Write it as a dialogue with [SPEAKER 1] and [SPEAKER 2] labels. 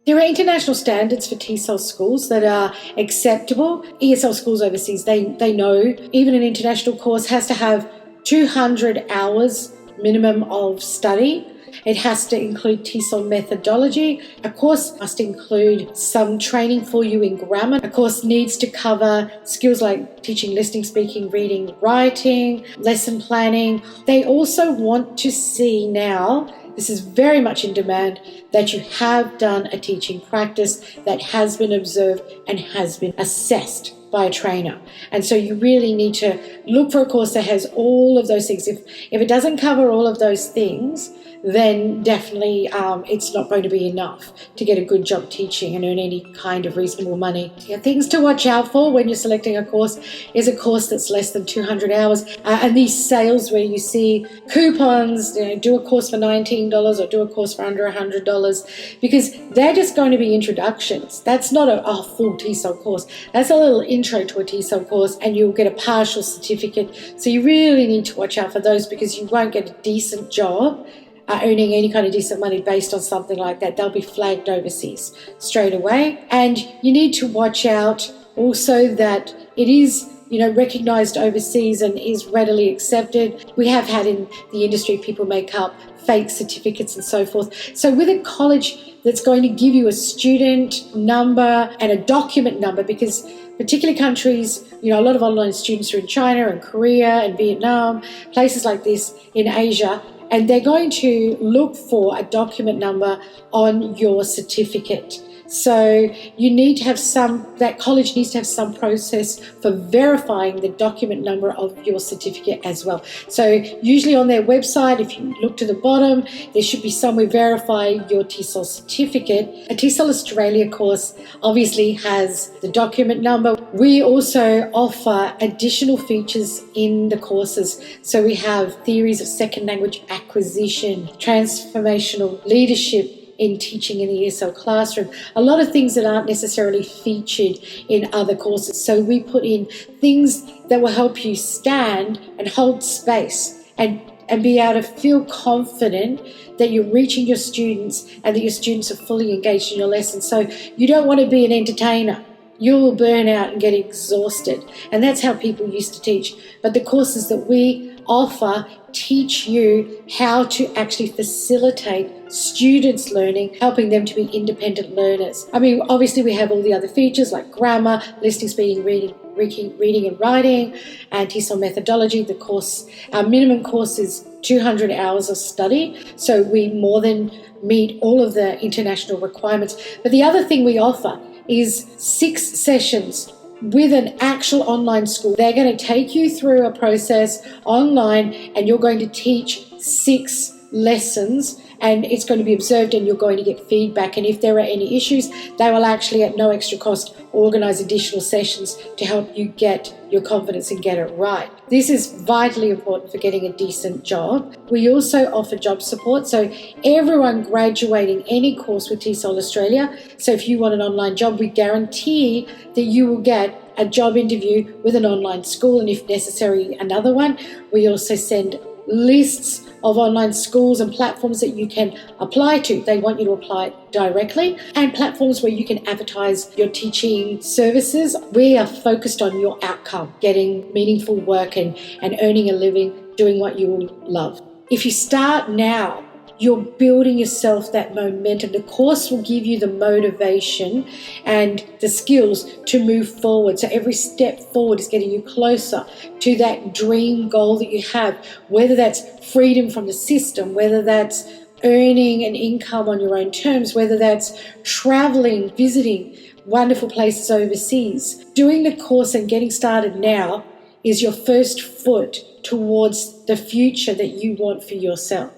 [SPEAKER 1] There are international standards for TESOL schools that are acceptable. ESL schools overseas, they know even an international course has to have 200 hours minimum of study. It has to include TESOL methodology. A course must include some training for you in grammar. A course needs to cover skills like teaching, listening, speaking, reading, writing, lesson planning. They also want to see now, this is very much in demand, that you have done a teaching practice that has been observed and has been assessed by a trainer. And so you really need to look for a course that has all of those things. If it doesn't cover all of those things, then definitely it's not going to be enough to get a good job teaching and earn any kind of reasonable money. Things to watch out for when you're selecting a course is a course that's less than 200 hours. And these sales where you see coupons, do a course for $19 or do a course for under $100, because they're just going to be introductions. That's not a full TESOL course. That's a little intro to a TESOL course, and you'll get a partial certificate. So you really need to watch out for those, because you won't get a decent job earning any kind of decent money based on something like that. They'll be flagged overseas straight away. And you need to watch out also that it is recognised overseas and is readily accepted. We have had in the industry people make up fake certificates and so forth. So with a college that's going to give you a student number and a document number, because particular countries, a lot of online students are in China and Korea and Vietnam, places like this in Asia, and they're going to look for a document number on your certificate. So you need to have that college needs to have some process for verifying the document number of your certificate as well. So usually on their website, if you look to the bottom, there should be somewhere verifying your TESOL certificate. A TESOL Australia course obviously has the document number. We also offer additional features in the courses. So we have theories of second language acquisition, transformational leadership in teaching in the ESL classroom, a lot of things that aren't necessarily featured in other courses. So we put in things that will help you stand and hold space and be able to feel confident that you're reaching your students and that your students are fully engaged in your lesson. So you don't want to be an entertainer. You'll burn out and get exhausted. And that's how people used to teach. But the courses that we offer teach you how to actually facilitate students' learning, helping them to be independent learners. I mean, obviously we have all the other features like grammar, listening, speaking, reading and writing, and TESOL methodology. The course, our minimum course is 200 hours of study, so we more than meet all of the international requirements. But the other thing we offer is 6 sessions with an actual online school. They're going to take you through a process online, and you're going to teach 6 lessons, and it's going to be observed, and you're going to get feedback. And if there are any issues, they will actually at no extra cost organise additional sessions to help you get your confidence and get it right. This is vitally important for getting a decent job. We also offer job support, so everyone graduating any course with TESOL Australia, so if you want an online job, we guarantee that you will get a job interview with an online school, and if necessary, another one. We also send lists of online schools and platforms that you can apply to. They want you to apply directly, and platforms where you can advertise your teaching services. We are focused on your outcome, getting meaningful work and earning a living doing what you love. If you start now, you're building yourself that momentum. The course will give you the motivation and the skills to move forward. So every step forward is getting you closer to that dream goal that you have, whether that's freedom from the system, whether that's earning an income on your own terms, whether that's traveling, visiting wonderful places overseas. Doing the course and getting started now is your first foot towards the future that you want for yourself.